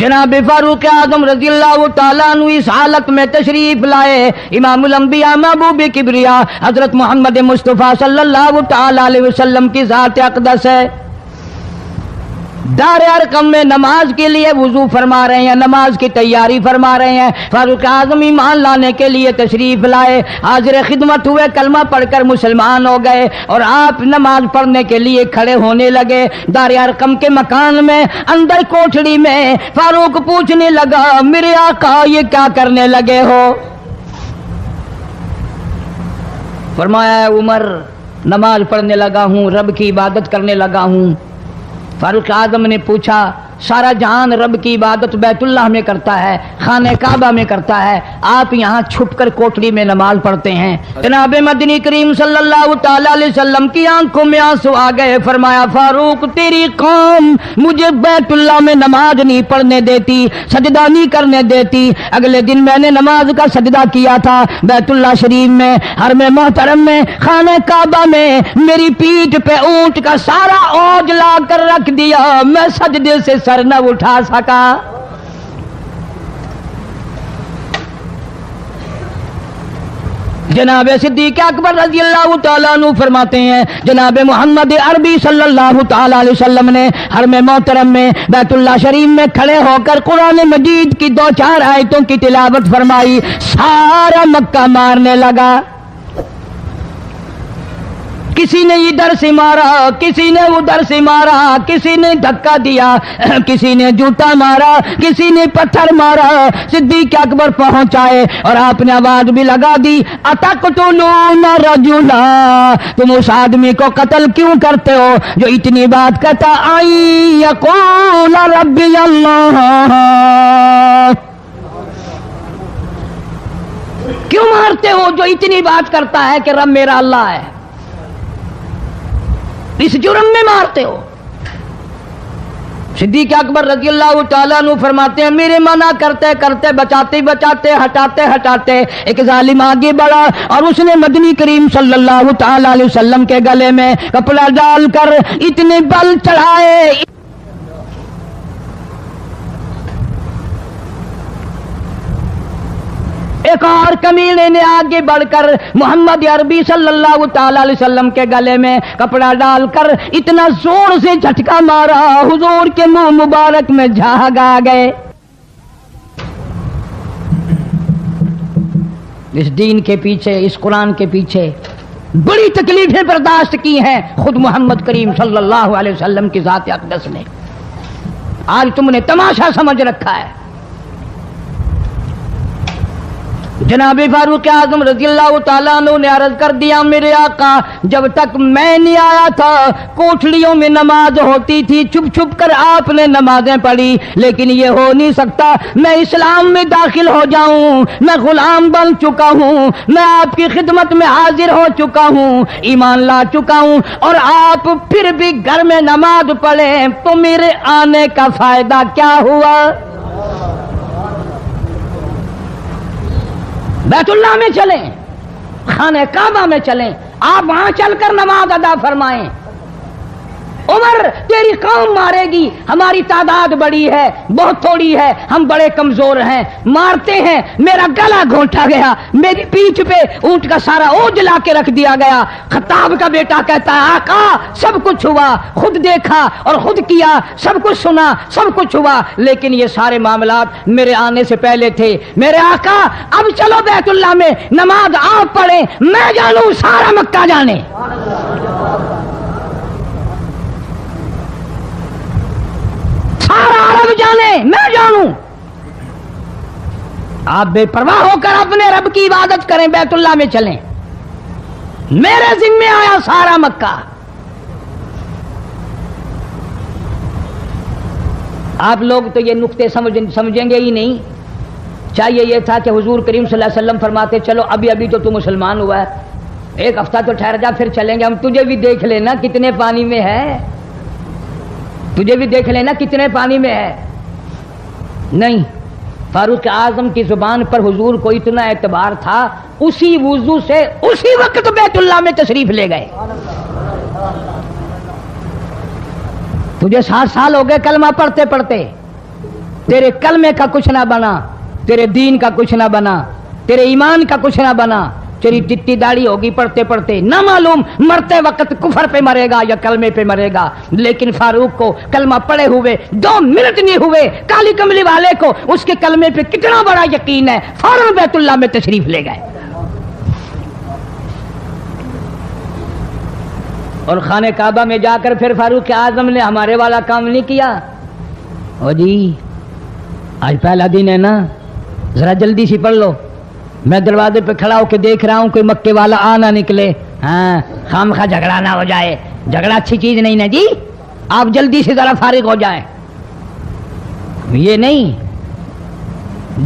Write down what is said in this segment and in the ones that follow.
جناب فاروق اعظم رضی اللہ تعالیٰ عنہ اس حالت میں تشریف لائے، امام الانبیاء محبوب کبریا حضرت محمد مصطفیٰ صلی اللہ تعالیٰ علیہ وسلم کی ذات اقدس ہے، دار ارقم میں نماز کے لیے وضو فرما رہے ہیں، نماز کی تیاری فرما رہے ہیں۔ فاروق اعظم ایمان لانے کے لیے تشریف لائے، حاضر خدمت ہوئے، کلمہ پڑھ کر مسلمان ہو گئے، اور آپ نماز پڑھنے کے لیے کھڑے ہونے لگے۔ دار ارقم کے مکان میں اندر کوٹھڑی میں فاروق پوچھنے لگا، میرے آقا یہ کیا کرنے لگے ہو؟ فرمایا عمر نماز پڑھنے لگا ہوں، رب کی عبادت کرنے لگا ہوں۔ فاروق اعظم نے پوچھا، سارا جہان رب کی عبادت بیت اللہ میں کرتا ہے، خانہ کعبہ میں کرتا ہے، آپ یہاں چھپ کر کوٹڑی میں نماز پڑھتے ہیں؟ جناب مدنی کریم صلی اللہ تعالیٰ علیہ وسلم کی آنکھوں میں آنسو آ گئے۔ فرمایا فاروق تیری قوم مجھے بیت اللہ میں نماز نہیں پڑھنے دیتی، سجدہ نہیں کرنے دیتی۔ اگلے دن میں نے نماز کا سجدہ کیا تھا بیت اللہ شریف میں، حرم محترم میں، خانہ کعبہ میں، میری پیٹھ پہ اونٹ کا سارا اوج لا کر رکھ دیا، میں سجدے سے سر نہ اٹھا سکا۔ جناب صدیق اکبر رضی اللہ تعالیٰ عنہ فرماتے ہیں، جناب محمد عربی صلی اللہ تعالیٰ علیہ وسلم نے حرم محترم میں بیت اللہ شریف میں کھڑے ہو کر قرآن مجید کی 2-4 آیتوں کی تلاوت فرمائی، سارا مکہ مارنے لگا۔ کسی نے ادھر سے مارا، کسی نے ادھر سے مارا، کسی نے دھکا دیا، کسی نے جوتا مارا، کسی نے پتھر مارا۔ صدیق اکبر پہنچائے اور آپ نے آواز بھی لگا دی، اتقتلون رجلا، تم اس آدمی کو قتل کیوں کرتے ہو جو اتنی بات کہتا آئی یقول ربی اللہ، کیوں مارتے ہو جو اتنی بات کرتا ہے کہ رب میرا اللہ ہے؟ اس جرم میں مارتے ہو۔ صدیق اکبر رضی اللہ تعالیٰ عنہ فرماتے ہیں، میرے منع کرتے کرتے بچاتے بچاتے ہٹاتے ہٹاتے ایک ظالم آگے بڑھا اور اس نے مدنی کریم صلی اللہ تعالیٰ علیہ وسلم کے گلے میں کپڑا ڈال کر اتنے بل چڑھائے۔ ایک اور کمینے نے آگے بڑھ کر محمد عربی صلی اللہ تعالیٰ علیہ وسلم کے گلے میں کپڑا ڈال کر اتنا زور سے جھٹکا مارا، حضور کے منہ مبارک میں جھاگ آ گئے۔ اس دین کے پیچھے، اس قرآن کے پیچھے بڑی تکلیفیں برداشت کی ہیں خود محمد کریم صلی اللہ علیہ وسلم کی ذات اقدس نے۔ آج تم نے تماشا سمجھ رکھا ہے۔ جناب فاروق اعظم رضی اللہ تعالیٰ عنہ نے عرض کر دیا، میرے آقا جب تک میں نہیں آیا تھا کوٹھڑیوں میں نماز ہوتی تھی، چھپ چھپ کر آپ نے نمازیں پڑھی، لیکن یہ ہو نہیں سکتا، میں اسلام میں داخل ہو جاؤں، میں غلام بن چکا ہوں، میں آپ کی خدمت میں حاضر ہو چکا ہوں، ایمان لا چکا ہوں، اور آپ پھر بھی گھر میں نماز پڑھیں تو میرے آنے کا فائدہ کیا ہوا؟ بیت اللہ میں چلیں، خانہ کعبہ میں چلیں، آپ وہاں چل کر نماز ادا فرمائیں۔ عمر تیری قوم مارے گی، ہماری تعداد بڑی ہے، بہت تھوڑی ہے، ہم بڑے کمزور ہیں، مارتے ہیں، میرا گلا گھونٹا گیا، میری پیٹھ پہ اونٹ کا سارا اوج لا کے رکھ دیا گیا۔ خطاب کا بیٹا کہتا ہے، آقا سب کچھ ہوا، خود دیکھا اور خود کیا، سب کچھ سنا، سب کچھ ہوا، لیکن یہ سارے معاملات میرے آنے سے پہلے تھے۔ میرے آقا اب چلو بیت اللہ میں نماز آپ پڑھیں، میں جانوں سارا مکہ جانے۔ سارا عرب جانے، میں جانوں۔ آپ بے پرواہ ہو کر اپنے رب کی عبادت کریں، بیت اللہ میں چلیں، میرے ذمہ آیا سارا مکہ۔ آپ لوگ تو یہ نقطے سمجھیں گے ہی نہیں۔ چاہیے یہ تھا کہ حضور کریم صلی اللہ علیہ وسلم فرماتے، چلو ابھی تو مسلمان ہوا ہے، ایک ہفتہ تو ٹھہر جا، پھر چلیں گے، ہم تجھے بھی دیکھ لینا کتنے پانی میں ہے، تجھے بھی دیکھ لینا کتنے پانی میں ہے۔ نہیں، فاروق اعظم کی زبان پر حضور کو اتنا اعتبار تھا، اسی وضو سے اسی وقت بیت اللہ میں تشریف لے گئے۔ تجھے 60 سال ہو گئے کلمہ پڑھتے پڑھتے، تیرے کلمے کا کچھ نہ بنا، تیرے دین کا کچھ نہ بنا، تیرے ایمان کا کچھ نہ بنا، تیری چٹی داڑھی ہوگی پڑھتے پڑھتے، نہ معلوم مرتے وقت کفر پہ مرے گا یا کلمے پہ مرے گا، لیکن فاروق کو کلمہ پڑھے ہوئے 2 منٹ نہیں ہوئے، کالی کملی والے کو اس کے کلمے پہ کتنا بڑا یقین ہے، فوراً بیت اللہ میں تشریف لے گئے۔ اور خانہ کعبہ میں جا کر پھر فاروق اعظم نے ہمارے والا کام نہیں کیا، او جی آج پہلا دن ہے نا، ذرا جلدی سے پڑھ لو، میں دروازے پہ کھڑا ہو کے دیکھ رہا ہوں کوئی مکے والا آ نہ نکلے، ہاں خامخواہ جھگڑا نہ ہو جائے، جھگڑا اچھی چیز نہیں نا جی، آپ جلدی سے ذرا فارغ ہو جائیں۔ یہ نہیں،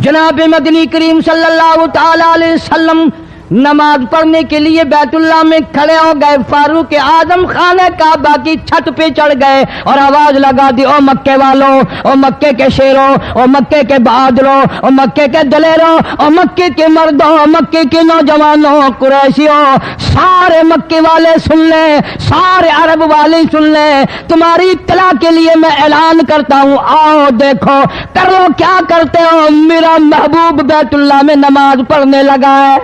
جناب مدنی کریم صلی اللہ تعالی علیہ وسلم نماز پڑھنے کے لیے بیت اللہ میں کھڑے ہو گئے، فاروق اعظم خانہ کعبہ کی چھت پہ چڑھ گئے اور آواز لگا دی، او مکے والوں، او مکے کے شیروں، او مکے کے بہادروں، او مکے کے دلیروں، او مکے کے مردوں، او مکے کے نوجوانوں، قریشیوں، سارے مکے والے سن لیں، سارے عرب والے سن لیں، تمہاری اطلاع کے لیے میں اعلان کرتا ہوں، آؤ دیکھو کر لو کیا کرتے ہو، میرا محبوب بیت اللہ میں نماز پڑھنے لگا ہے۔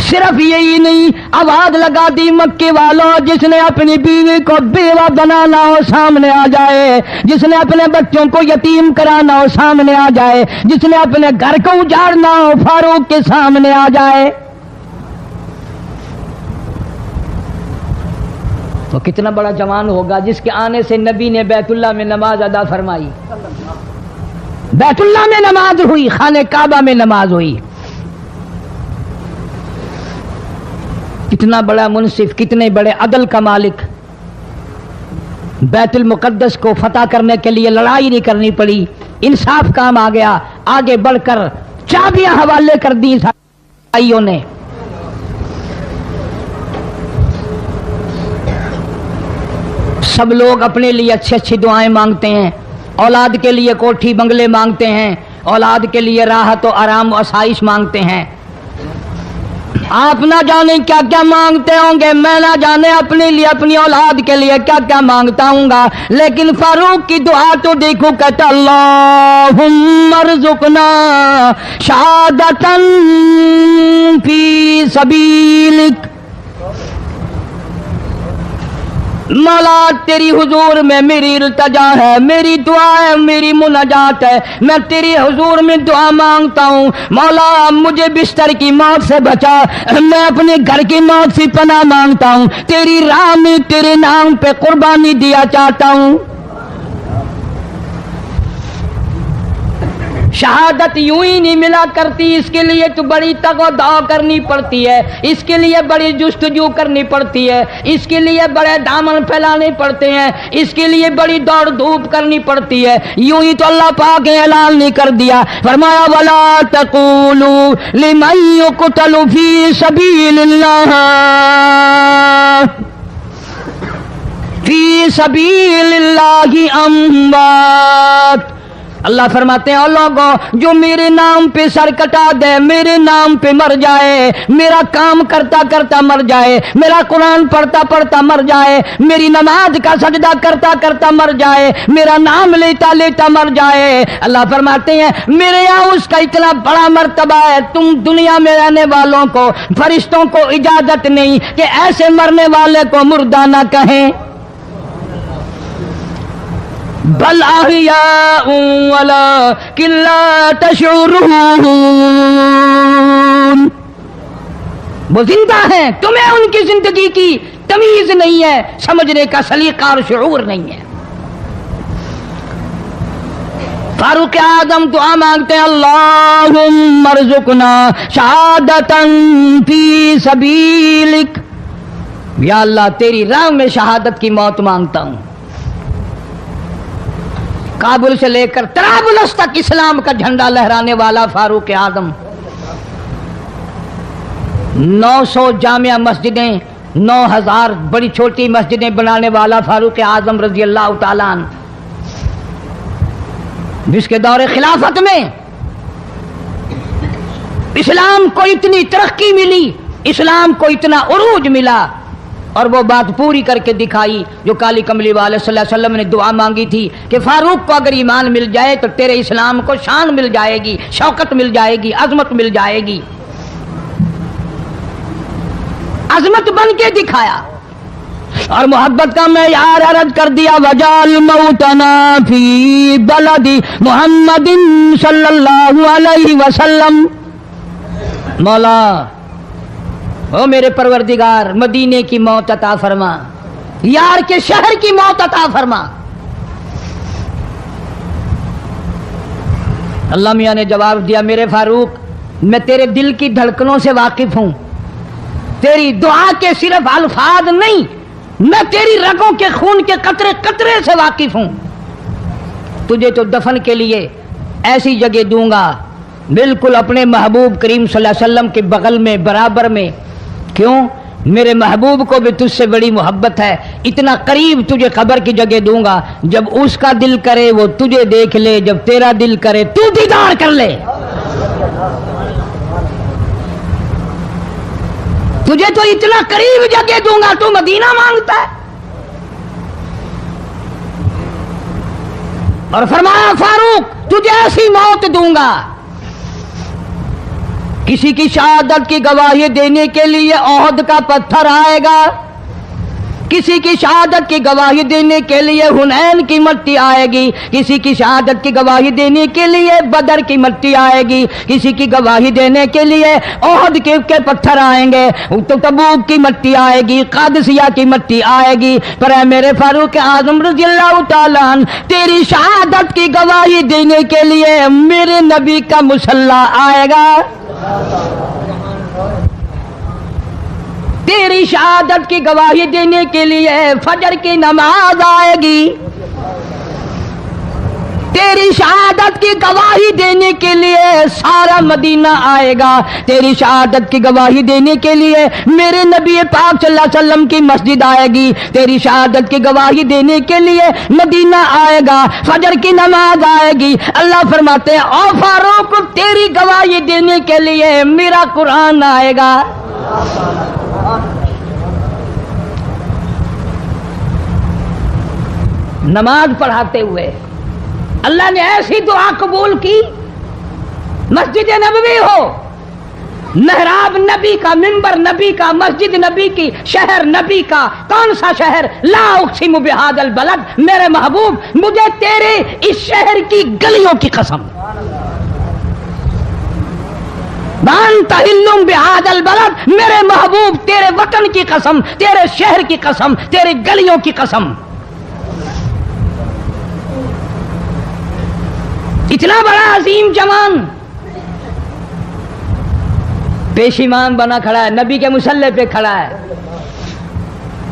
صرف یہی نہیں، آواز لگا دی، مکے والوں، جس نے اپنی بیوی کو بیوہ بنانا ہو سامنے آ جائے، جس نے اپنے بچوں کو یتیم کرانا ہو سامنے آ جائے، جس نے اپنے گھر کو اجاڑنا ہو فاروق کے سامنے آ جائے۔ تو کتنا بڑا جوان ہوگا جس کے آنے سے نبی نے بیت اللہ میں نماز ادا فرمائی، بیت اللہ میں نماز ہوئی، خانہ کعبہ میں نماز ہوئی۔ کتنا بڑا منصف، کتنے بڑے عدل کا مالک، بیت المقدس کو فتح کرنے کے لیے لڑائی نہیں کرنی پڑی، انصاف کام آ گیا، آگے بڑھ کر چابیاں حوالے کر دی بھائیوں نے۔ سب لوگ اپنے لیے اچھی اچھی دعائیں مانگتے ہیں، اولاد کے لیے کوٹھی بنگلے مانگتے ہیں، اولاد کے لیے راحت و آرام و آسائش مانگتے ہیں۔ آپ نہ جانے کیا کیا مانگتے ہوں گے، میں نہ جانے اپنے لیے اپنی اولاد کے لیے کیا کیا مانگتا ہوں گا، لیکن فاروق کی دعا تو دیکھو، کہتا اللہم ارزقنا شہادتاً فی سبیلک، مولا تیری حضور میں میری التجا ہے، میری دعا ہے، میری مناجات ہے، میں تیری حضور میں دعا مانگتا ہوں، مولا مجھے بستر کی موت سے بچا، میں اپنے گھر کی موت سے پناہ مانگتا ہوں، تیری راہ میں تیرے نام پہ قربانی دیا چاہتا ہوں۔ شہادت یوں ہی نہیں ملا کرتی، اس کے لیے تو بڑی تگ و دو کرنی پڑتی ہے، اس کے لیے بڑی جستجو کرنی پڑتی ہے، اس کے لیے بڑے دامن پھیلانے پڑتے ہیں، اس کے لیے بڑی دوڑ دھوپ کرنی پڑتی ہے، یوں ہی تو اللہ پاک نے اعلان نہیں کر دیا، فرمایا وَلَا تَقُولُوا لِمَن يُقْتَلُ فِي سَبِيلِ اللَّهِ أَمْوَاتٌ۔ اللہ فرماتے ہیں، اور لوگوں جو میرے نام پہ سر کٹا دے، میرے نام پہ مر جائے، میرا کام کرتا کرتا مر جائے، میرا قرآن پڑھتا پڑھتا مر جائے، میری نماز کا سجدہ کرتا کرتا مر جائے، میرا نام لیتا لیتا مر جائے، اللہ فرماتے ہیں میرے یہاں اس کا اتنا بڑا مرتبہ ہے، تم دنیا میں رہنے والوں کو، فرشتوں کو اجازت نہیں کہ ایسے مرنے والے کو مردہ نہ کہیں، بل احیاء ولکن لا تشعرون، وہ زندہ ہیں، تمہیں ان کی زندگی کی تمیز نہیں ہے، سمجھنے کا سلیقہ اور شعور نہیں ہے۔ فاروق اعظم دعا مانگتے ہیں، اللہم ارزقنا شہادتاً فی سبیلک، یا اللہ تیری راہ میں شہادت کی موت مانگتا ہوں۔ کابل سے لے کر طرابلس تک اسلام کا جھنڈا لہرانے والا فاروق اعظم، 900 جامع مسجدیں، 9000 بڑی چھوٹی مسجدیں بنانے والا فاروق اعظم رضی اللہ تعالیٰ عنہ، جس کے دور خلافت میں اسلام کو اتنی ترقی ملی، اسلام کو اتنا عروج ملا اور وہ بات پوری کر کے دکھائی جو کالی کملی والے صلی اللہ علیہ وسلم نے دعا مانگی تھی کہ فاروق کو اگر ایمان مل جائے تو تیرے اسلام کو شان مل جائے گی، شوکت مل جائے گی، عظمت مل جائے گی۔ عظمت بن کے دکھایا اور محبت کا معیار عرض کر دیا، وجعل موتنا فی بلد محمد صلی اللہ علیہ وسلم۔ مولا او میرے پروردگار مدینے کی موت عطا فرما، یار کے شہر کی موت عطا فرما۔ اللہ میاں نے جواب دیا، میرے فاروق میں تیرے دل کی دھڑکنوں سے واقف ہوں، تیری دعا کے صرف الفاظ نہیں، میں تیری رگوں کے خون کے قطرے قطرے سے واقف ہوں۔ تجھے تو دفن کے لیے ایسی جگہ دوں گا بالکل اپنے محبوب کریم صلی اللہ علیہ وسلم کے بغل میں برابر میں۔ کیوں؟ میرے محبوب کو بھی تجھ سے بڑی محبت ہے، اتنا قریب تجھے قبر کی جگہ دوں گا، جب اس کا دل کرے وہ تجھے دیکھ لے، جب تیرا دل کرے تو دیدار کر لے۔ تجھے تو اتنا قریب جگہ دوں گا، تو مدینہ مانگتا ہے۔ اور فرمایا فاروق تجھے ایسی موت دوں گا، کسی کی شہادت کی گواہی دینے کے لیے احد کا پتھر آئے گا، کسی کی شہادت کی گواہی دینے کے لیے حنین کی مٹی آئے گی، کسی کی شہادت کی گواہی دینے کے لیے بدر کی مٹی آئے گی، کسی کی گواہی دینے کے لیے احد کے پتھر آئیں گے، تو تبوک کی مٹی آئے گی، قادسیہ کی مٹی آئے گی، پر اے میرے فاروق اعظم رضی اللہ تعالیٰ عنہ تیری شہادت کی گواہی دینے کے لیے میرے نبی کا مصلی آئے گا، تیری شہادت کی گواہی دینے کے لیے فجر کی نماز آئے گی، تیری شہادت کی گواہی دینے کے لیے سارا مدینہ آئے گا، تیری شہادت کی گواہی دینے کے لیے میرے نبی پاک صلی اللہ علیہ وسلم کی مسجد آئے گی، تیری شہادت کی گواہی دینے کے لیے مدینہ آئے گا، فجر کی نماز آئے گی۔ اللہ فرماتے ہیں او فاروق تیری گواہی دینے کے لیے میرا قرآن آئے گا۔ نماز پڑھاتے ہوئے اللہ نے ایسی دعا قبول کی، مسجد نبوی ہو، محراب نبی کا، منبر نبی کا، مسجد نبی کی، شہر نبی کا، کون سا شہر؟ لا اقسم بہذا البلد، میرے محبوب مجھے تیرے اس شہر کی گلیوں کی قسم، وانت حل بہذا البلد، میرے محبوب تیرے وطن کی قسم، تیرے شہر کی قسم، تیرے گلیوں کی قسم۔ اتنا بڑا عظیم جوان پیش ایمان بنا کھڑا ہے، نبی کے مصلی پہ کھڑا ہے،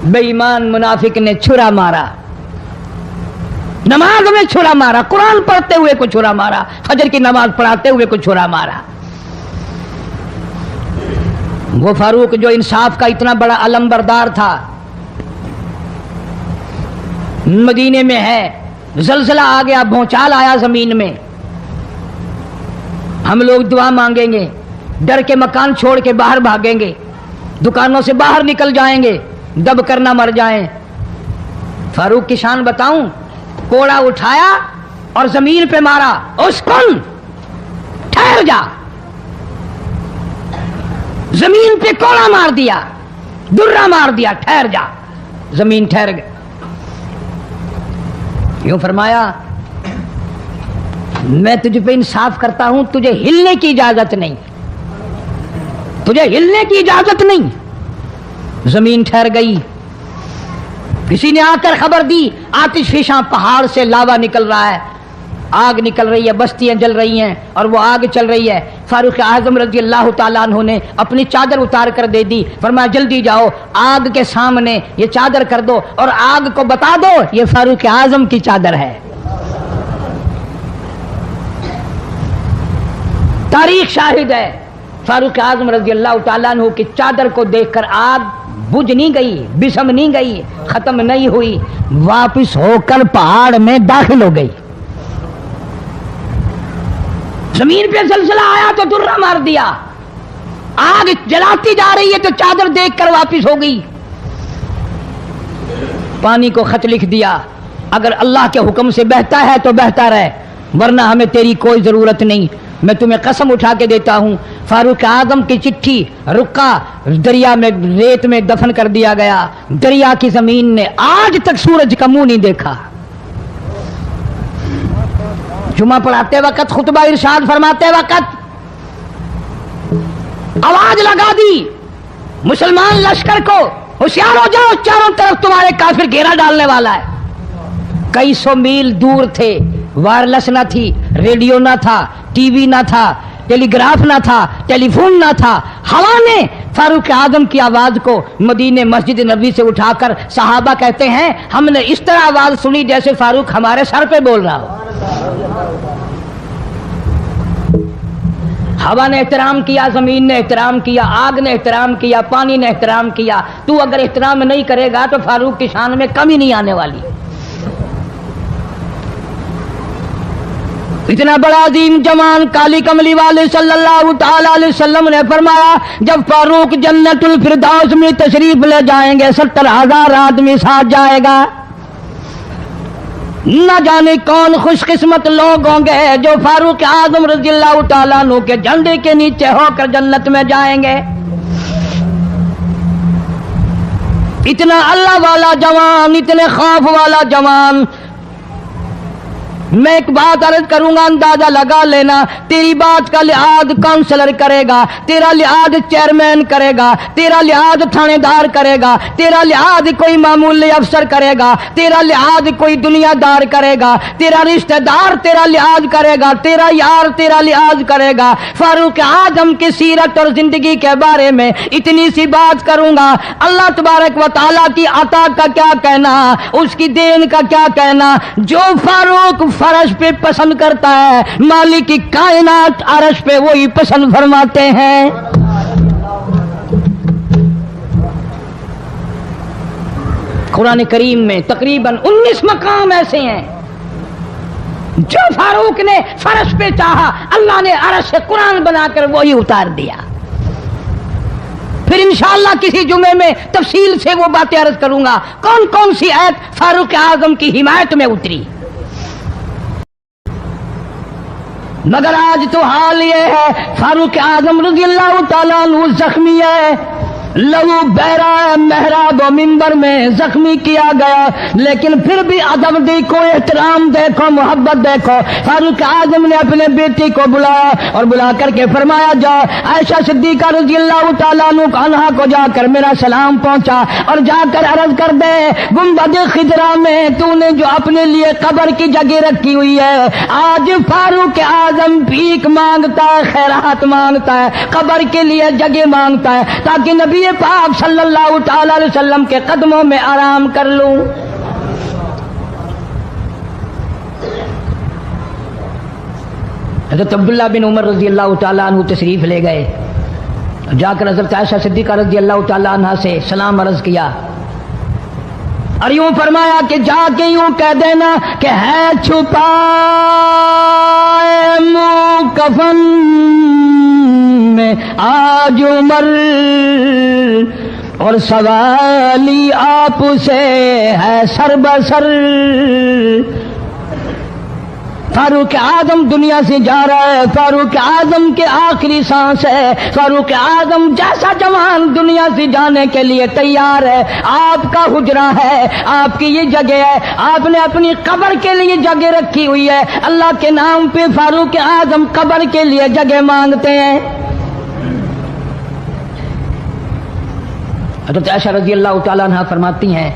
بے ایمان منافق نے چھرا مارا، نماز میں چھرا مارا، قرآن پڑھتے ہوئے کو چھرا مارا، فجر کی نماز پڑھاتے ہوئے کو چھرا مارا۔ وہ فاروق جو انصاف کا اتنا بڑا علم بردار تھا، مدینے میں ہے، زلزلہ آ گیا، بھونچال آیا زمین میں، ہم لوگ دعا مانگیں گے، ڈر کے مکان چھوڑ کے باہر بھاگیں گے، دکانوں سے باہر نکل جائیں گے، دب کر نہ مر جائیں۔ فاروق کی شان بتاؤں، کوڑا اٹھایا اور زمین پہ مارا، اسکن ٹھہر جا، زمین پہ کوڑا مار دیا، درہ مار دیا، ٹھہر جا، زمین ٹھہر گئی۔ یوں فرمایا میں تجھ پہ انصاف کرتا ہوں، تجھے ہلنے کی اجازت نہیں، تجھے ہلنے کی اجازت نہیں۔ زمین ٹھہر گئی، کسی نے آ کر خبر دی آتش فشاں پہاڑ سے لاوا نکل رہا ہے، آگ نکل رہی ہے، بستیاں جل رہی ہیں اور وہ آگ چل رہی ہے۔ فاروق اعظم رضی اللہ تعالیٰ عنہ نے اپنی چادر اتار کر دے دی، فرمایا جلدی جاؤ آگ کے سامنے یہ چادر کر دو اور آگ کو بتا دو یہ فاروق اعظم کی چادر ہے۔ تاریخ شاہد ہے، فاروق اعظم رضی اللہ تعالیٰ عنہ کی چادر کو دیکھ کر آگ بجھ نہیں گئی، بسم نہیں گئی، ختم نہیں ہوئی، واپس ہو کر پہاڑ میں داخل ہو گئی۔ زمین پہ زلزلہ آیا تو درہ مار دیا، آگ جلاتی جا رہی ہے تو چادر دیکھ کر واپس ہو گئی۔ پانی کو خط لکھ دیا، اگر اللہ کے حکم سے بہتا ہے تو بہتا رہے، ورنہ ہمیں تیری کوئی ضرورت نہیں۔ میں تمہیں قسم اٹھا کے دیتا ہوں، فاروق اعظم کی چٹھی رکا دریا میں ریت میں دفن کر دیا گیا۔ دریا کی زمین نے آج تک سورج کا منہ نہیں دیکھا۔ جمعہ پڑھاتے وقت، خطبہ ارشاد فرماتے وقت آواز لگا دی مسلمان لشکر کو، ہوشیار ہو جاؤ، چاروں طرف تمہارے کافر گھیرا ڈالنے والا ہے۔ کئی سو میل دور تھے، وائرلیس نہ تھی، ریڈیو نہ تھا، ٹی وی نہ تھا، ٹیلی گراف نہ تھا، ٹیلی فون نہ تھا۔ ہوا نے فاروق اعظم کی آواز کو مدینے مسجد نبوی سے اٹھا کر، صحابہ کہتے ہیں ہم نے اس طرح آواز سنی جیسے فاروق ہمارے سر پہ بول رہا ہو۔ ہوا نے احترام کیا، زمین نے احترام کیا، آگ نے احترام کیا، پانی نے احترام کیا۔ تو اگر احترام نہیں کرے گا تو فاروق کی شان میں کمی نہیں آنے والی۔ اتنا بڑا عظیم جوان کالی کملی والے صلی اللہ تعالی علیہ وسلم نے فرمایا جب فاروق جنت الفردوس میں تشریف لے جائیں گے 70,000 آدمی ساتھ جائے گا۔ نہ جانے کون خوش قسمت لوگ ہوں گے جو فاروق اعظم رضی اللہ تعالیٰ عنہ کے جھنڈے کے نیچے ہو کر جنت میں جائیں گے۔ اتنا اللہ والا جوان، اتنے خوف والا جوان۔ میں ایک بات عرض کروں گا، اندازہ لگا لینا، تیری بات کا لحاظ کونسلر کرے گا، تیرا لحاظ چیئرمین کرے گا، تیرا لحاظ تھانے دار کرے گا، تیرا لحاظ کوئی معمولی افسر کرے گا، تیرا لحاظ کوئی دنیا دار کرے گا، تیرا رشتہ دار تیرا لحاظ کرے گا، تیرا یار تیرا لحاظ کرے گا۔ فاروق اعظم کی سیرت اور زندگی کے بارے میں اتنی سی بات کروں گا، اللہ تبارک و تعالیٰ کی عطا کا کیا کہنا، اس کی دین کا کیا کہنا۔ جو فاروق فرش پہ پسند کرتا ہے، مالک کی کائنات عرش پہ وہی پسند فرماتے ہیں۔ قرآن کریم میں تقریباً 19 مقام ایسے ہیں جو فاروق نے فرش پہ چاہا، اللہ نے عرش سے قرآن بنا کر وہی اتار دیا۔ پھر انشاءاللہ کسی جمعے میں تفصیل سے وہ باتیں عرض کروں گا کون کون سی آیت فاروق اعظم کی حمایت میں اتری۔ مگر آج تو حال یہ ہے فاروق اعظم رضی اللہ تعالیٰ عنہ زخمی ہے، لہو بہرا ہے، محراب و منبر میں زخمی کیا گیا، لیکن پھر بھی ادب دیکھو، احترام دیکھو، محبت دیکھو۔ فاروق اعظم نے اپنے بیٹی کو بلایا اور بلا کر کے فرمایا جا عائشہ صدیقہ رضی اللہ تعالیٰ عنہا کو جا کر میرا سلام پہنچا اور جا کر عرض کر دے گنبد خضرا میں تو نے جو اپنے لیے قبر کی جگہ رکھی ہوئی ہے، آج فاروق اعظم بھیک مانگتا ہے، خیرات مانگتا ہے، قبر کے لیے جگہ مانگتا ہے تاکہ نبی پاک صلی اللہ تعالی علیہ وسلم کے قدموں میں آرام کر لوں۔ حضرت عبداللہ بن عمر رضی اللہ تعالیٰ عنہ تشریف لے گئے، جا کر حضرت عائشہ صدیقہ رضی اللہ تعالیٰ عنہ سے سلام عرض کیا اور یوں فرمایا کہ جا کے یوں کہہ دینا کہ ہے چھپائے منہ کفن میں آج عمر اور سوالی آپ سے ہے سر بسر۔ فاروق اعظم دنیا سے جا رہا ہے، فاروق اعظم کے آخری سانس ہے، فاروق اعظم جیسا جوان دنیا سے جانے کے لیے تیار ہے۔ آپ کا حجرہ ہے، آپ کی یہ جگہ ہے، آپ نے اپنی قبر کے لیے جگہ رکھی ہوئی ہے، اللہ کے نام پہ فاروق اعظم قبر کے لیے جگہ مانگتے ہیں۔ حضرت عائشہ رضی اللہ تعالیٰ عنہ فرماتی ہیں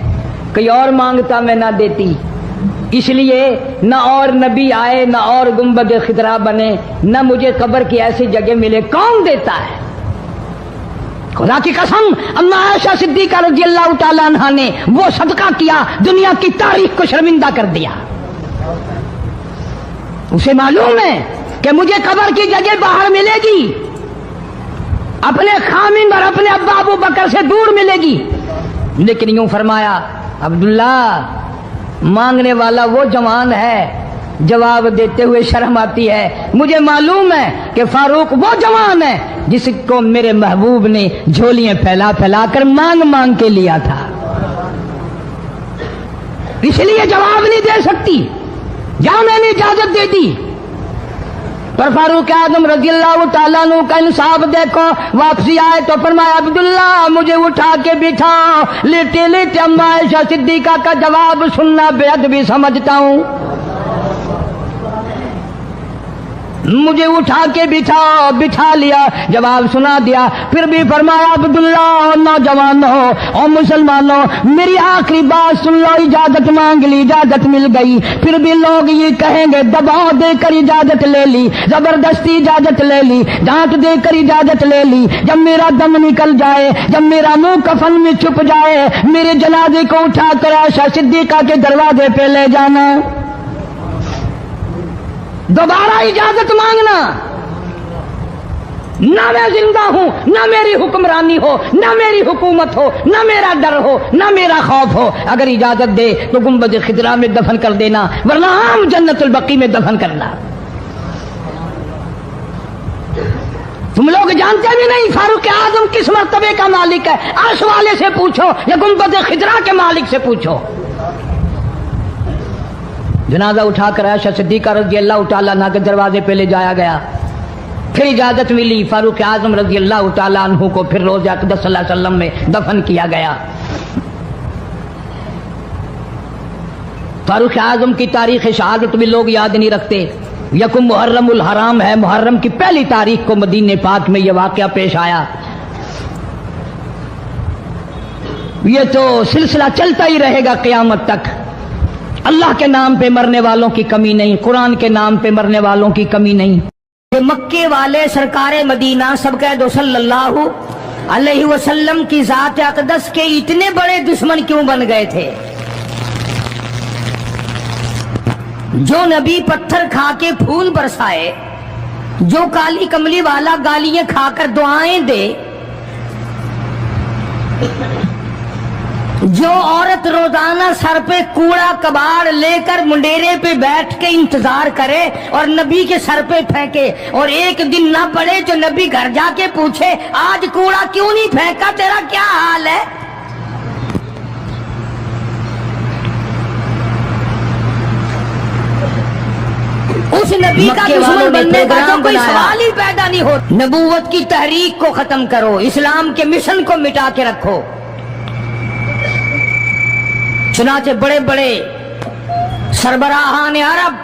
کوئی اور مانگتا میں نہ دیتی، اس لیے نہ اور نبی آئے، نہ اور گنبد خضرا بنے، نہ مجھے قبر کی ایسی جگہ ملے، کون دیتا ہے؟ خدا کی قسم اما عائشہ صدیقہ رضی اللہ تعالیٰ عنہ نے وہ صدقہ کیا دنیا کی تاریخ کو شرمندہ کر دیا۔ اسے معلوم ہے کہ مجھے قبر کی جگہ باہر ملے گی، اپنے خامند اور اپنے ابا ابو بکر سے دور ملے گی، لیکن یوں فرمایا عبداللہ مانگنے والا وہ جوان ہے، جواب دیتے ہوئے شرم آتی ہے، مجھے معلوم ہے کہ فاروق وہ جوان ہے جس کو میرے محبوب نے جھولیاں پھیلا پھیلا کر مانگ مانگ کے لیا تھا۔ اس لیے جواب نہیں دے سکتی، جہاں میں نے اجازت دے دی۔ پر فاروق اعظم رضی اللہ تعالیٰ عنہ کا انصاف دیکھو، واپسی آئے تو فرمایا عبداللہ مجھے اٹھا کے بٹھاؤ، لیٹے لیٹے اما عائشہ صدیقہ کا جواب سننا بے ادبی سمجھتا ہوں، مجھے اٹھا کے بٹھا لیا، جواب سنا دیا۔ پھر بھی فرمایا عبداللہ نوجوانوں اور مسلمانوں میری آخری بات سن لو، اجازت مانگ لی، اجازت مل گئی، پھر بھی لوگ یہ کہیں گے دباؤ دے کر اجازت لے لی، زبردستی اجازت لے لی، ڈانٹ دے کر اجازت لے لی، جب میرا دم نکل جائے، جب میرا منہ کفن میں چھپ جائے، میرے جنازے کو اٹھا کر عائشہ صدیقہ کے دروازے پہ لے جانا، دوبارہ اجازت مانگنا، نہ میں زندہ ہوں، نہ میری حکمرانی ہو، نہ میری حکومت ہو، نہ میرا ڈر ہو، نہ میرا خوف ہو، اگر اجازت دے تو گنبد خضرا میں دفن کر دینا، ورنہ عام جنت البقیع میں دفن کرنا۔ تم لوگ جانتے بھی نہیں فاروق اعظم کس مرتبے کا مالک ہے، عرش والے سے پوچھو یا گنبد خضرا کے مالک سے پوچھو۔ جنازہ اٹھا کر عائشہ صدیقہ رضی اللہ تعالیٰ عنہ کے دروازے پہ لے جایا گیا، پھر اجازت ملی، فاروق اعظم رضی اللہ تعالیٰ عنہ کو پھر روضہ اقدس صلی اللہ علیہ وسلم میں دفن کیا گیا۔ فاروق اعظم کی تاریخ شہادت بھی لوگ یاد نہیں رکھتے۔ یکم محرم الحرام ہے، محرم کی پہلی تاریخ کو مدینہ پاک میں یہ واقعہ پیش آیا۔ یہ تو سلسلہ چلتا ہی رہے گا قیامت تک۔ اللہ کے نام پہ مرنے والوں کی کمی نہیں، قرآن کے نام پہ مرنے والوں کی کمی نہیں۔ مکے والے سرکار مدینہ سبقید صلی اللہ علیہ وسلم کی ذات اقدس کے اتنے بڑے دشمن کیوں بن گئے تھے؟ جو نبی پتھر کھا کے پھول برسائے، جو کالی کملی والا گالیاں کھا کر دعائیں دے، جو عورت روزانہ سر پہ کوڑا کباڑ لے کر منڈیرے پہ بیٹھ کے انتظار کرے اور نبی کے سر پہ پھینکے، اور ایک دن نہ پڑے جو نبی گھر جا کے پوچھے آج کوڑا کیوں نہیں پھینکا، تیرا کیا حال ہے؟ اس نبی کا دشمن بننے کا تو کوئی سوال ہی پیدا نہیں ہوتا۔ نبوت کی تحریک کو ختم کرو، اسلام کے مشن کو مٹا کے رکھو۔ چنانچہ بڑے بڑے سربراہان عرب،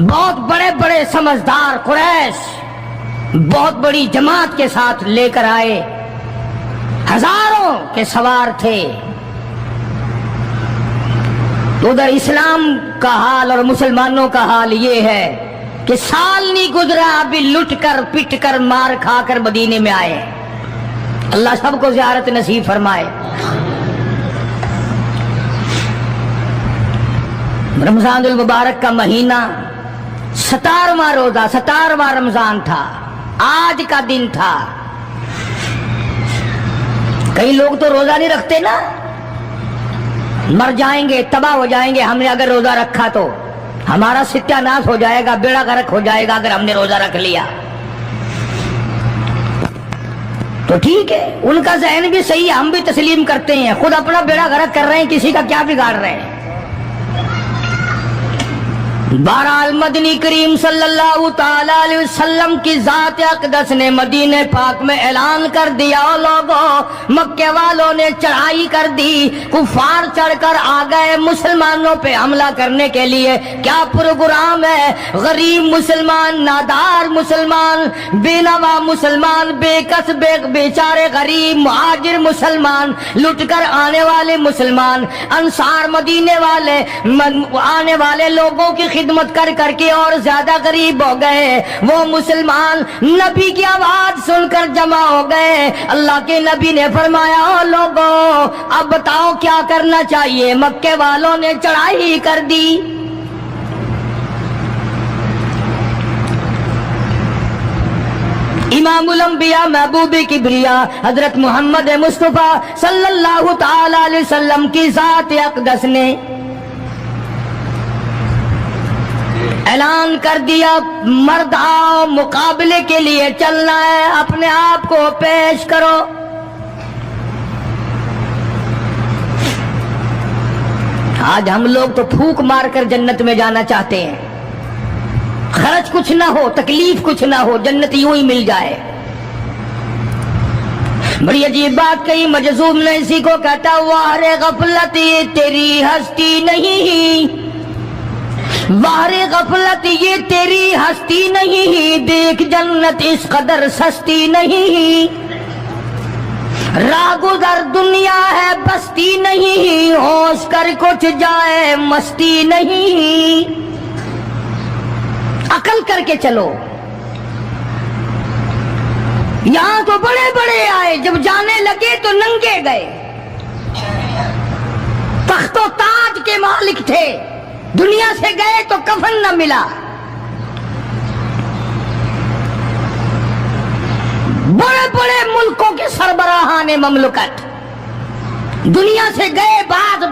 بہت بڑے بڑے سمجھدار قریش بہت بڑی جماعت کے ساتھ لے کر آئے، ہزاروں کے سوار تھے۔ ادھر اسلام کا حال اور مسلمانوں کا حال یہ ہے کہ سال نہیں گزرا ابھی لٹ کر پٹ کر مار کھا کر مدینے میں آئے۔ اللہ سب کو زیارت نصیب فرمائے۔ رمضان المبارک کا مہینہ 17واں روزہ، 17واں رمضان تھا، آج کا دن تھا۔ کئی لوگ تو روزہ نہیں رکھتے نا، مر جائیں گے، تباہ ہو جائیں گے۔ ہم نے اگر روزہ رکھا تو ہمارا ستیہ ناش ہو جائے گا، بیڑا غرق ہو جائے گا اگر ہم نے روزہ رکھ لیا۔ تو ٹھیک ہے، ان کا ذہن بھی صحیح ہے، ہم بھی تسلیم کرتے ہیں، خود اپنا بیڑا غرق کر رہے ہیں، کسی کا کیا بگاڑ رہے ہیں۔ بہرحال مدنی کریم صلی اللہ تعالی علیہ وسلم کی ذات اقدس نے مدینہ پاک میں اعلان کر دیا، لوگوں مکے والوں نے چڑھائی کر دی، کفار چڑھ کر آ گئے مسلمانوں پہ حملہ کرنے کے لیے۔ کیا پروگرام ہے؟ غریب مسلمان، نادار مسلمان، بے نوا مسلمان، بے کس بیچارے غریب مہاجر مسلمان، لٹ کر آنے والے مسلمان، انصار مدینے والے آنے والے لوگوں کی خدمت کر کر کے اور زیادہ غریب ہو گئے۔ وہ مسلمان نبی کی آواز سن کر جمع ہو گئے۔ اللہ کے نبی نے فرمایا، او لوگوں اب بتاؤ کیا کرنا چاہیے؟ مکے والوں نے چڑھائی کر دی۔ امام الانبیاء محبوب کبریا حضرت محمد مصطفیٰ صلی اللہ تعالی علیہ وسلم کی ذات اقدس نے اعلان کر دیا، مرد آؤ، مقابلے کے لیے چلنا ہے، اپنے آپ کو پیش کرو۔ آج ہم لوگ تو پھونک مار کر جنت میں جانا چاہتے ہیں، خرچ کچھ نہ ہو، تکلیف کچھ نہ ہو، جنت یوں ہی مل جائے۔ بڑی عجیب بات کہی، مجذوب نے اسی کو کہتا، واہ رے غفلت یہ تیری ہستی نہیں، واہ رے غفلت یہ تیری ہستی نہیں، دیکھ جنت اس قدر سستی نہیں، راہ گزر دنیا ہے بستی نہیں، ہوش کر کچھ جائے مستی نہیں، عقل کر کے چلو۔ یہاں تو بڑے بڑے آئے، جب جانے لگے تو ننگے گئے، تخت و تاج کے مالک تھے، دنیا سے گئے تو کفن نہ ملا۔ بڑے بڑے ملکوں کے سربراہان مملکت دنیا سے گئے، بعد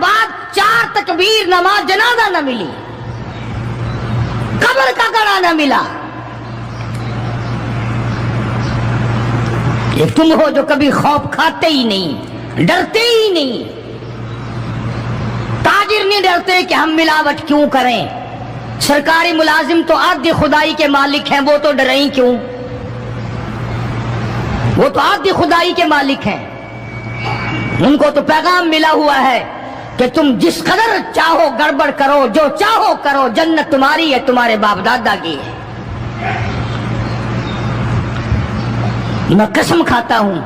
4 تکبیر نماز جنازہ نہ ملی، قبر کا گڑا نہ ملا۔ یہ تم ہو جو کبھی خوف کھاتے ہی نہیں، ڈرتے ہی نہیں۔ تاجر نہیں ڈرتے کہ ہم ملاوٹ کیوں کریں، سرکاری ملازم تو عادی خدائی کے مالک ہیں، وہ تو ڈریں کیوں، وہ تو عادی خدائی کے مالک ہیں، ان کو تو پیغام ملا ہوا ہے کہ تم جس قدر چاہو گڑبڑ کرو، جو چاہو کرو، جنت تمہاری ہے، تمہارے باپ دادا کی ہے۔ میں قسم کھاتا ہوں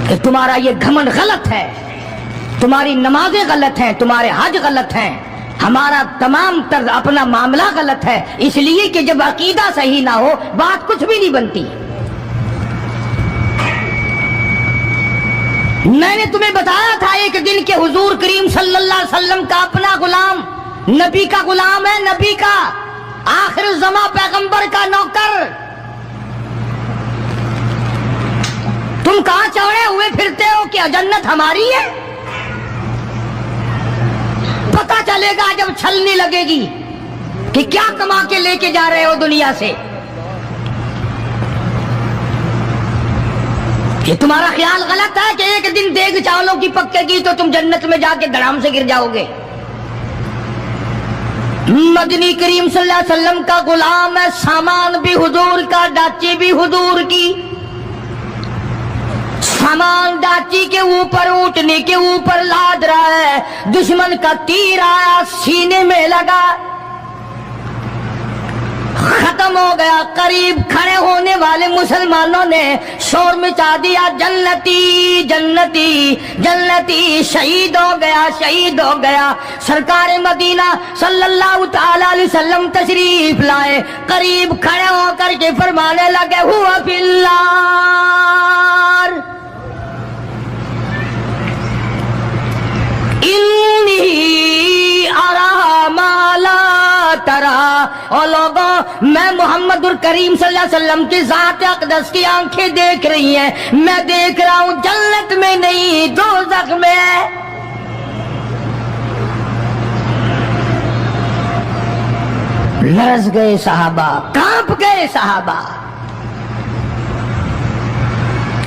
کہ تمہارا یہ گھمنڈ غلط ہے، تمہاری نمازیں غلط ہیں، تمہارے حج غلط ہیں، ہمارا تمام طرز اپنا معاملہ غلط ہے، اس لیے کہ جب عقیدہ صحیح نہ ہو بات کچھ بھی نہیں بنتی۔ میں نے تمہیں بتایا تھا ایک دن کہ حضور کریم صلی اللہ علیہ وسلم کا اپنا غلام نبی کا غلام ہے، نبی کا آخر الزماں پیغمبر کا نوکر۔ تم کہاں چڑھے ہوئے پھرتے ہو کہ جنت ہماری ہے؟ پتہ چلے گا جب چھلنی لگے گی کہ کیا کما کے لے کے جا رہے ہو دنیا سے۔ یہ تمہارا خیال غلط ہے کہ ایک دن دیگ چاولوں کی پکے گی تو تم جنت میں جا کے دھڑام سے گر جاؤ گے۔ مدنی کریم صلی اللہ علیہ وسلم کا غلام ہے، سامان بھی حضور کا، ڈاچی بھی حضور کی۔ سامان ڈاچی کے اوپر، اونٹنی کے اوپر لاد رہا ہے، دشمن کا تیر آیا سینے میں لگا، ختم ہو گیا۔ قریب کھڑے ہونے والے مسلمانوں نے شور مچا دیا، جنتی جنتی جنتی، شہید ہو گیا شہید ہو گیا۔ سرکار مدینہ صلی اللہ تعالی علیہ وسلم تشریف لائے، قریب کھڑے ہو کر کے فرمانے لگے، ہوا فی النار انی ارا ما لا ترا۔ اور لوگوں، میں محمد الکریم صلی اللہ علیہ وسلم کی ذات اقدس کی آنکھیں دیکھ رہی ہیں، میں دیکھ رہا ہوں جنت میں نہیں دوزخ میں ہے۔ لرز گئے صحابہ، کانپ گئے صحابہ،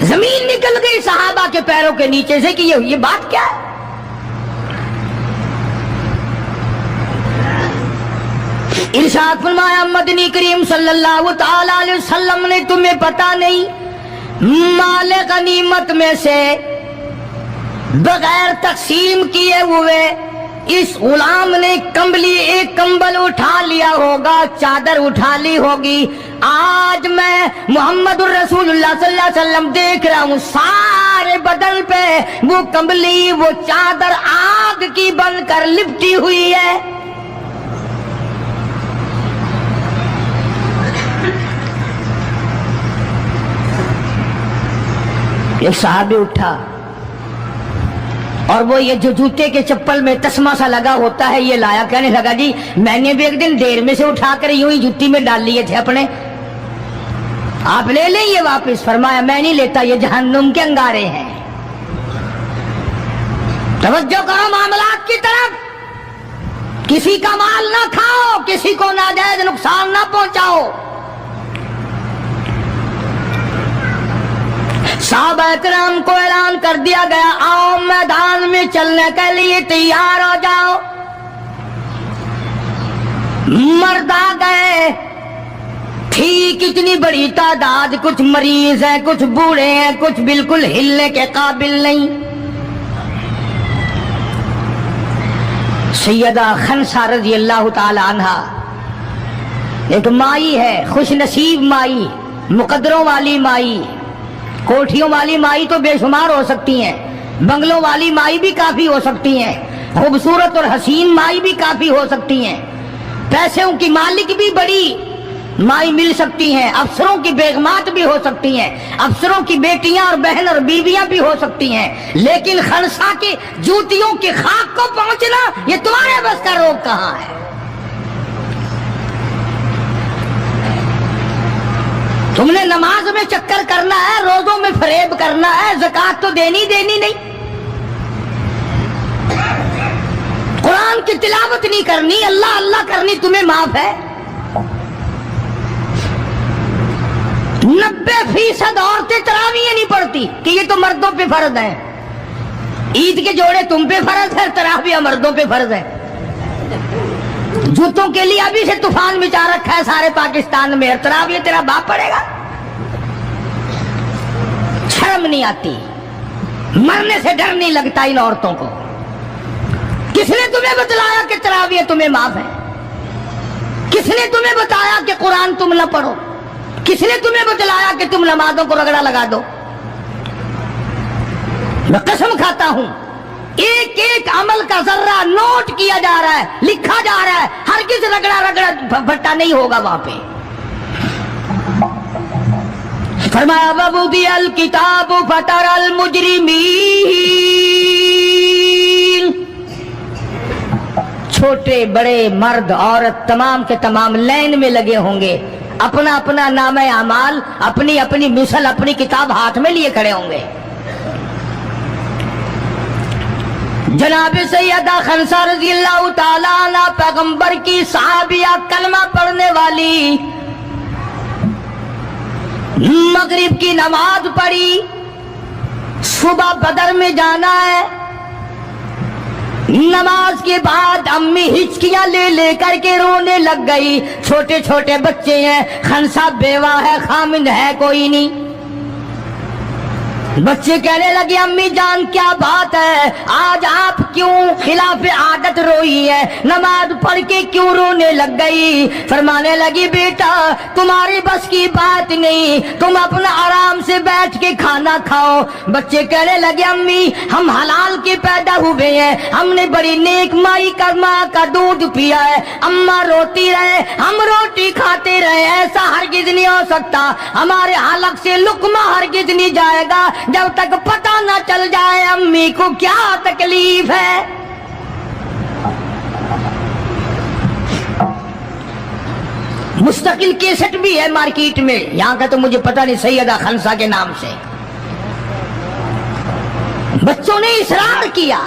زمین نکل گئی صحابہ کے پیروں کے نیچے سے کہ یہ بات کیا ہے۔ ارشاد فرمایا مدنی کریم صلی اللہ تعالی علیہ وسلم نے، تمہیں پتا نہیں مال غنیمت میں سے بغیر تقسیم کیے ہوئے اس غلام نے ایک کمبل اٹھا لیا ہوگا، چادر اٹھا لی ہوگی۔ آج میں محمد الرسول اللہ صلی اللہ علیہ وسلم دیکھ رہا ہوں سارے بدن پہ وہ کمبلی، وہ چادر آگ کی بن کر لپٹی ہوئی ہے۔ ایک صحابی اٹھا اور وہ یہ جو جوتے کے چپل میں تسمہ سا لگا ہوتا ہے یہ لایا، کہنے لگا جی میں نے بھی ایک دن دیر میں سے اٹھا کر یوں ہی جوتی میں ڈال لیے تھے اپنے، آپ لے لیں یہ واپس۔ فرمایا میں نہیں لیتا، یہ جہنم کے انگارے ہیں۔ توجہ کرو معاملات کی طرف، کسی کا مال نہ کھاؤ، کسی کو ناجائز نقصان نہ پہنچاؤ۔ صحابہ کرام کو اعلان کر دیا گیا آؤ میدان میں چلنے کے لیے تیار ہو جاؤ. مرد آ گئے. تھی کتنی بڑی تعداد, کچھ مریض ہیں, کچھ بوڑھے ہیں, کچھ بالکل ہلنے کے قابل نہیں. سیدہ خنسا رضی اللہ تعالی عنہ ایک مائی ہے, خوش نصیب مائی, مقدروں والی مائی. کوٹھیوں والی مائی تو بے شمار ہو سکتی ہیں, بنگلوں والی مائی بھی کافی ہو سکتی ہیں, خوبصورت اور حسین مائی بھی کافی ہو سکتی ہیں, پیسوں کی مالک بھی بڑی مائی مل سکتی ہیں, افسروں کی بیگمات بھی ہو سکتی ہیں, افسروں کی بیٹیاں اور بہن اور بیویاں بھی ہو سکتی ہیں. لیکن خنسا کے جوتیوں کی خاک کو پہنچنا یہ تمہارے بس کا روگ کہاں ہے؟ تم نے نماز میں چکر کرنا ہے, روزوں میں فریب کرنا ہے, زکات تو دینی نہیں, قرآن کی تلاوت نہیں کرنی, اللہ اللہ کرنی تمہیں معاف ہے. 90% عورتیں تراویح نہیں پڑھتی کہ یہ تو مردوں پہ فرض ہے. عید کے جوڑے تم پہ فرض ہے, تراویح مردوں پہ فرض ہے. جوتوں کے لیے ابھی سے طوفان مچا رکھا ہے سارے پاکستان میں, تراویح تیرا باپ پڑے گا. شرم نہیں آتی, مرنے سے ڈر نہیں لگتا ان عورتوں کو. کس نے تمہیں بتلایا کہ تراویح تمہیں معاف ہے؟ کس نے تمہیں بتایا کہ قرآن تم نہ پڑھو؟ کس نے تمہیں بتلایا کہ تم نمازوں کو رگڑا لگا دو؟ میں قسم کھاتا ہوں ایک ایک عمل کا ذرہ نوٹ کیا جا رہا ہے, لکھا جا رہا ہے, ہرگز رگڑا بھٹا نہیں ہوگا وہاں پہ. فرمایا وَوُضِعَ الْكِتَابُ فَتَرَى الْمُجْرِمِينَ, چھوٹے بڑے مرد عورت تمام کے تمام لائن میں لگے ہوں گے, اپنا اپنا نامہ اعمال, اپنی اپنی مثل, اپنی کتاب ہاتھ میں لیے کھڑے ہوں گے. جناب سیدہ خنسا رضی اللہ تعالی عنہ پیغمبر کی صحابیہ, کلمہ پڑھنے والی, مغرب کی نماز پڑھی, صبح بدر میں جانا ہے. نماز کے بعد امی ہچکیاں لے لے کر کے رونے لگ گئی. چھوٹے چھوٹے بچے ہیں, خنسا بیوہ ہے, خامند ہے کوئی نہیں. بچے کہنے لگے امی جان کیا بات ہے, آج آپ کیوں خلاف عادت روئی ہے, نماز پڑھ کے کیوں رونے لگ گئی؟ فرمانے لگی بیٹا تمہاری بس کی بات نہیں, تم اپنا آرام سے بیٹھ کے کھانا کھاؤ. بچے کہنے لگے امی ہم حلال کے پیدا ہوئے ہیں, ہم نے بڑی نیک مائی کا ماں کا دودھ پیا ہے, اماں روتی رہے ہم روٹی کھاتے رہے, ایسا ہرگز نہیں ہو سکتا, ہمارے حلق سے لقمہ ہرگز نہیں جائے گا جب تک پتہ نہ چل جائے امی کو کیا تکلیف ہے. مستقل کیسٹ بھی ہے مارکیٹ میں, یہاں کا تو مجھے پتہ نہیں, سیدہ خنسا کے نام سے. بچوں نے اصرار کیا.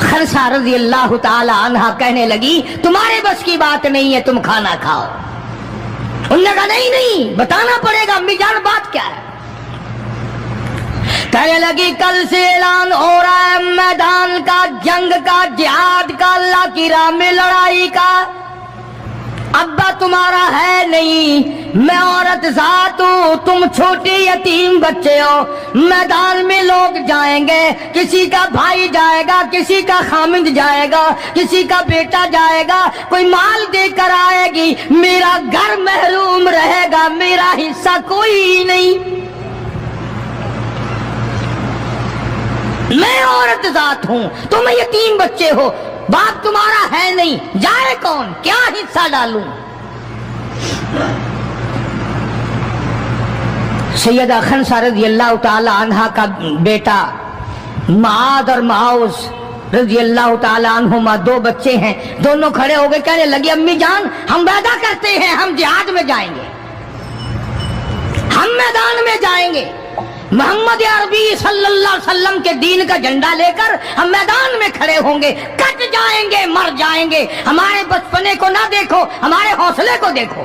خنسا رضی اللہ تعالی عنہا کہنے لگی تمہارے بس کی بات نہیں ہے, تم کھانا کھاؤ. انہوں نے کہا نہیں بتانا پڑے گا امی جان بات کیا ہے. کہنے لگی کل سے اعلان ہو رہا ہے میدان کا, جنگ کا, جہاد کا, اللہ کی راہ میں لڑائی کا. ابا تمہارا ہے نہیں, میں عورت ذات ہوں, تم چھوٹے یتیم بچے ہو. میدان میں لوگ جائیں گے, کسی کا بھائی جائے گا, کسی کا خامند جائے گا, کسی کا بیٹا جائے گا, کوئی مال دے کر آئے گی, میرا گھر محروم رہے گا, میرا حصہ کوئی نہیں. میں عورت ذات ہوں, تم یتیم بچے ہو, باپ تمہارا ہے نہیں, جائے کون, کیا حصہ ڈالوں. سیدہ خنسا رضی اللہ تعالی عنہا کا بیٹا معاذ اور معاوذ رضی اللہ تعالی عنہما, 2 بچے ہیں, دونوں کھڑے ہو گئے, کہنے لگے امی جان ہم وعدہ کرتے ہیں ہم جہاد میں جائیں گے, ہم میدان میں جائیں گے, محمد عربی صلی اللہ علیہ وسلم کے دین کا جھنڈا لے کر ہم میدان میں کھڑے ہوں گے, کٹ جائیں گے, مر جائیں گے. ہمارے بچپنے کو نہ دیکھو, ہمارے حوصلے کو دیکھو.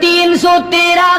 313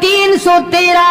313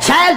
6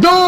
2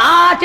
8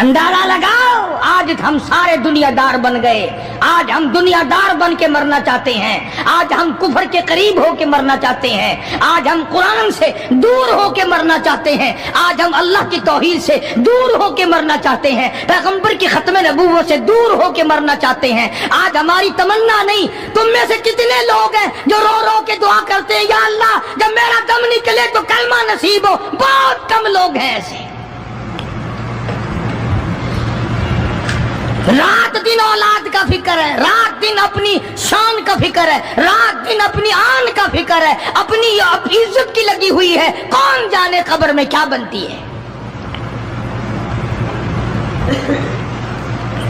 اندازہ لگاؤ آج ہم سارے دنیادار بن گئے. آج ہم دنیادار بن کے مرنا چاہتے ہیں. آج ہم کفر کے قریب ہو کے مرنا چاہتے ہیں. آج ہم قرآن سے دور ہو کے مرنا چاہتے ہیں. آج ہم اللہ کی توحید سے دور ہو کے مرنا چاہتے ہیں. پیغمبر کی ختم نبوت سے دور ہو کے مرنا چاہتے ہیں. آج ہماری تمنا نہیں. تم میں سے کتنے لوگ ہیں جو رو رو کے دعا کرتے ہیں یا اللہ جب میرا دم نکلے تو کلمہ نصیب ہو؟ بہت کم لوگ ہیں ایسے. رات دن اولاد کا فکر ہے, رات دن اپنی شان کا فکر ہے, رات دن اپنی آن کا فکر ہے, اپنی عزت کی لگی ہوئی ہے. کون جانے قبر میں کیا بنتی ہے.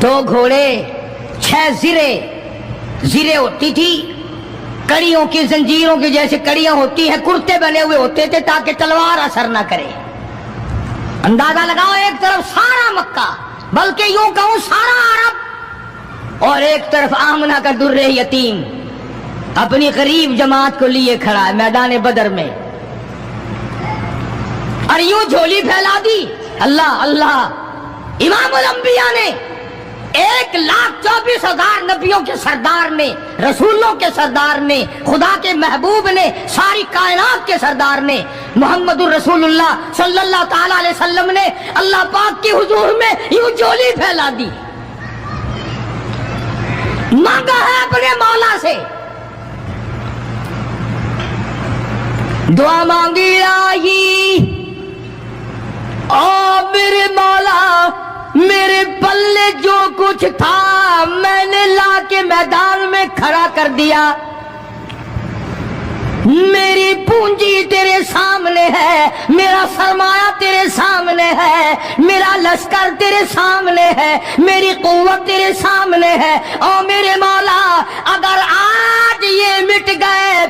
دو گھوڑے 6 زرے ہوتی تھی, کڑیوں کی زنجیروں کی جیسے کڑیاں ہوتی ہیں, کرتے بنے ہوئے ہوتے تھے تاکہ تلوار اثر نہ کرے. اندازہ لگاؤ ایک طرف سارا مکہ بلکہ یوں کہوں سارا عرب اور ایک طرف آمنہ کا در یتیم اپنی غریب جماعت کو لیے کھڑا ہے میدان بدر میں, اور یوں جھولی پھیلا دی. اللہ اللہ, امام الانبیاء نے 1,24,000 نبیوں کے سردار نے, رسولوں کے سردار نے, خدا کے محبوب نے, ساری کائنات کے سردار نے, محمد الرسول اللہ صلی اللہ تعالی علیہ وسلم نے اللہ پاک کی حضور میں یوں جھولی پھیلا دی. مانگا ہے اپنے مولا سے, دعا مانگی آئی, او میرے مولا میرے پلے جو کچھ تھا میں نے لا کے میدان میں کھڑا کر دیا. میری پونجی تیرے سامنے ہے, میرا سرمایہ تیرے سامنے ہے, میرا لشکر تیرے سامنے ہے, میری قوت تیرے سامنے ہے. او میرے مولا اگر آج یہ مٹ گئے